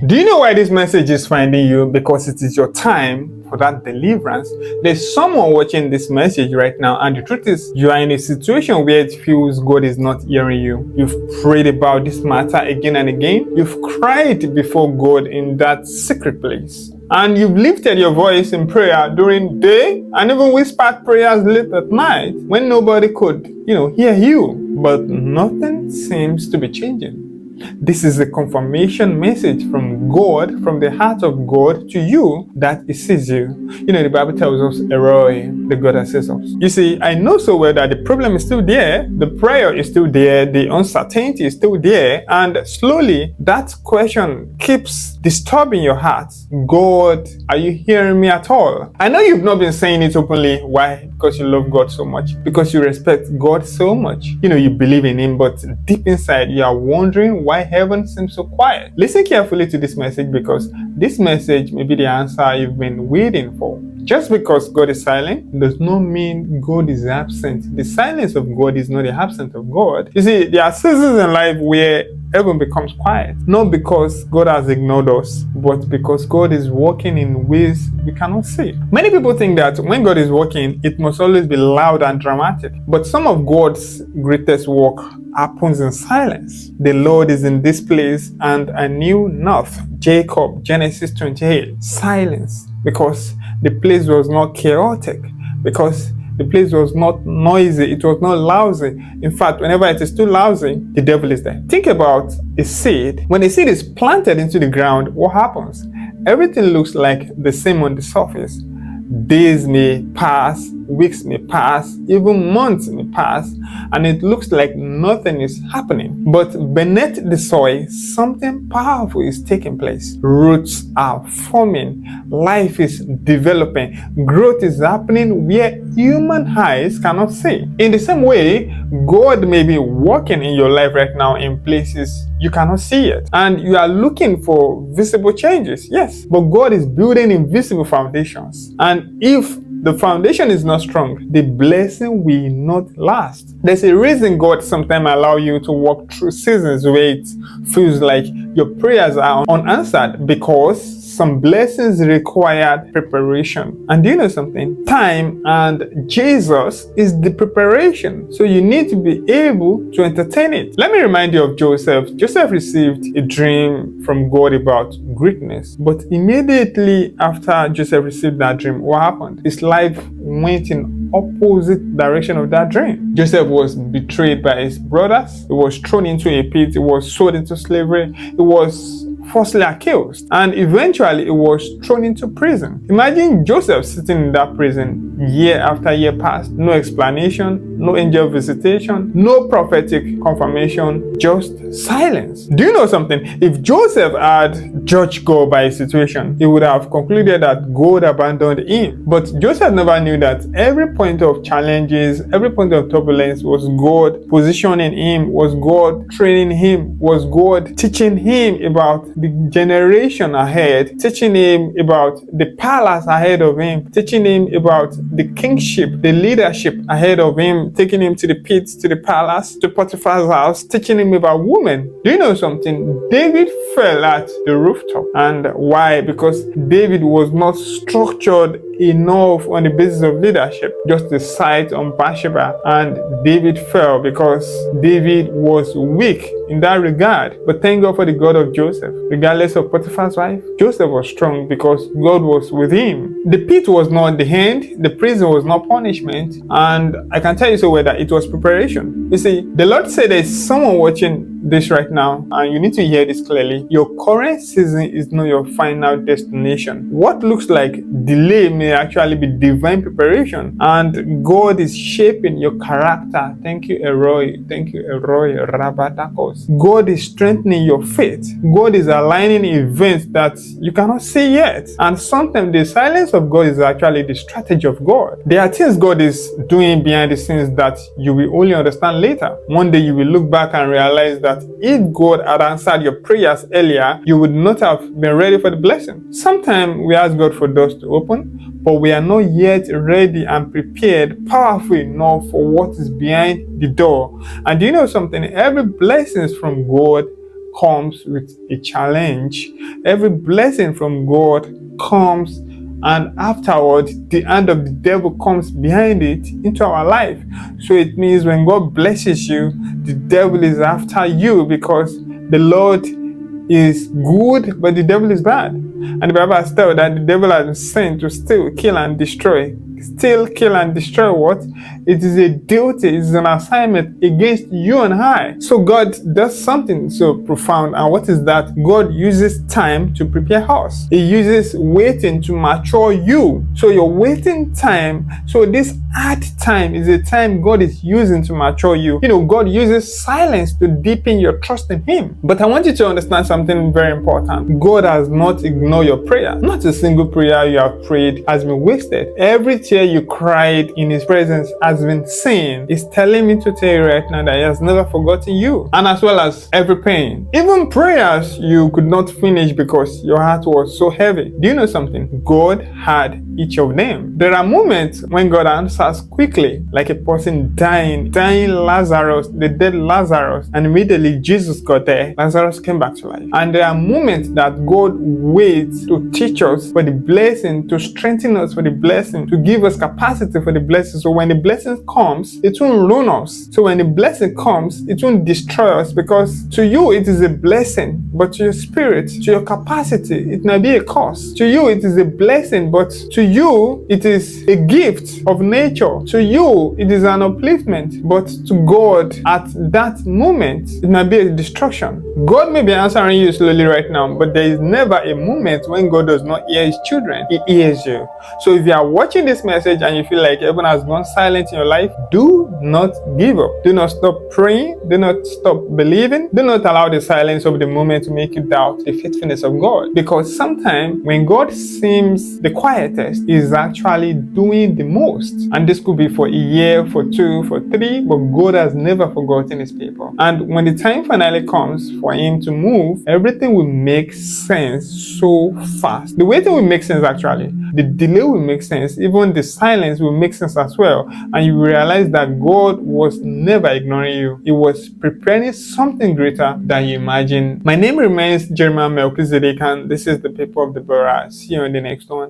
Do you know why this message is finding you? Because it is your time for that deliverance. There's someone watching this message right now, and the truth is, you are in a situation where it feels God is not hearing you. You've prayed about this matter again and again. You've cried before God in that secret place. And you've lifted your voice in prayer during day and even whispered prayers late at night when nobody could, hear you. But nothing seems to be changing. This is a confirmation message from God, from the heart of God to you that He sees you. The Bible tells us, Eroi, the God that sees us. You see, I know so well that the problem is still there, the prayer is still there, the uncertainty is still there, and slowly that question keeps disturbing your heart. God, are you hearing me at all? I know you've not been saying it openly. Why? Because you love God so much, because you respect God so much. You believe in Him, but deep inside you are wondering why heaven seems so quiet. Listen carefully to this message, because this message may be the answer you've been waiting for. Just because God is silent does not mean God is absent. The silence of God is not the absence of God. You see, there are seasons in life where heaven becomes quiet, not because God has ignored us, but because God is working in ways we cannot see. Many people think that when God is working, it must always be loud and dramatic. But some of God's greatest work happens in silence. The Lord is in this place and I knew not. Jacob, Genesis 28. Silence, because the place was not chaotic, because the place was not noisy, it was not lousy. In fact, whenever it is too lousy, the devil is there. Think about a seed. When a seed is planted into the ground, what happens? Everything looks like the same on the surface. Days may pass, weeks may pass, even months may pass, and it looks like nothing is happening. But beneath the soil, something powerful is taking place. Roots are forming, life is developing, growth is happening where human eyes cannot see. In the same way, God may be working in your life right now in places you cannot see it, and you are looking for visible changes. Yes, but God is building invisible foundations, and if the foundation is not strong, the blessing will not last. There's a reason God sometimes allows you to walk through seasons where it feels like your prayers are unanswered, because some blessings required preparation. And do you know something? Time and Jesus is the preparation. So you need to be able to entertain it. Let me remind you of Joseph. Joseph received a dream from God about greatness. But immediately after Joseph received that dream, what happened? His life went in opposite direction of that dream. Joseph was betrayed by his brothers. He was thrown into a pit. He was sold into slavery. He was falsely accused, and eventually he was thrown into prison. Imagine Joseph sitting in that prison year after year passed. No explanation, no angel visitation, no prophetic confirmation, just silence. Do you know something? If Joseph had judged God by his situation, he would have concluded that God abandoned him. But Joseph never knew that every point of challenges, every point of turbulence was God positioning him, was God training him, was God teaching him about the generation ahead, teaching him about the palace ahead of him, teaching him about the kingship, the leadership ahead of him, taking him to the pit, to the palace, to Potiphar's house, teaching him about women. Do you know something? David fell at the rooftop. And why? Because David was not structured enough on the basis of leadership, just the sight on Bathsheba, and David fell because David was weak in that regard. But thank God for the God of Joseph. Regardless of Potiphar's wife, Joseph was strong because God was with him. The pit was not the end, the prison was not punishment, and I can tell you so well that it was preparation. You see, the Lord said there's someone watching this right now, and you need to hear this clearly. Your current season is not your final destination. What looks like delay may actually be divine preparation, and God is shaping your character. Thank you, Eroi. Thank you, Eroi. Rabatakos. God is strengthening your faith. God is aligning events that you cannot see yet. And sometimes the silence of God is actually the strategy of God. There are things God is doing behind the scenes that you will only understand later. One day you will look back and realize that if God had answered your prayers earlier, you would not have been ready for the blessing. Sometimes we ask God for doors to open, but we are not yet ready and prepared, powerful enough for what is behind the door. And do you know something? Every blessing from God comes with a challenge. Every blessing from God comes, and afterward, the hand of the devil comes behind it into our life. So it means when God blesses you, the devil is after you, because the Lord is good, but the devil is bad. And the Bible has told that the devil has been sent to steal, kill, and destroy. Steal, kill, and destroy what? It is a duty, it is an assignment against you and I. So God does something so profound. And what is that? God uses time to prepare us. He uses waiting to mature you. So your waiting time, so this hard time is a time God is using to mature you. God uses silence to deepen your trust in Him. But I want you to understand something very important. God has not ignored your prayer. Not a single prayer you have prayed has been wasted. Every tear you cried in His presence has been seen. He's telling me to tell you right now that He has never forgotten you, and as well as every pain. Even prayers you could not finish because your heart was so heavy. Do you know something? God had each of them. There are moments when God answers quickly, like a person dying Lazarus, the dead Lazarus, and immediately Jesus got there. Lazarus came back to life. And there are moments that God waits to teach us for the blessing, to strengthen us for the blessing, to give us capacity for the blessing. So when the blessing comes, it won't ruin us. So when the blessing comes, it won't destroy us, because to you it is a blessing, but to your spirit, to your capacity, it might be a curse. To you it is a blessing, but to you it is a gift of nature. To you it is an upliftment, but to God at that moment it might be a destruction. God may be answering you slowly right now, but there is never a moment when God does not hear His children. He hears you. So if you are watching this message and you feel like heaven has gone silent in your life, do not give up. Do not stop praying. Do not stop believing. Do not allow the silence of the moment to make you doubt the faithfulness of God. Because sometimes when God seems the quietest, He is actually doing the most. And this could be for a year, for 2, for 3, but God has never forgotten His people. And when the time finally comes for Him to move, everything will make sense so fast. The waiting will make sense actually. The delay will make sense. Even the silence will make sense as well. And you will realize that God was never ignoring you. He was preparing something greater than you imagine. My name remains Jeremiah Melchizedek, and this is the People of Deborah. See you in the next one.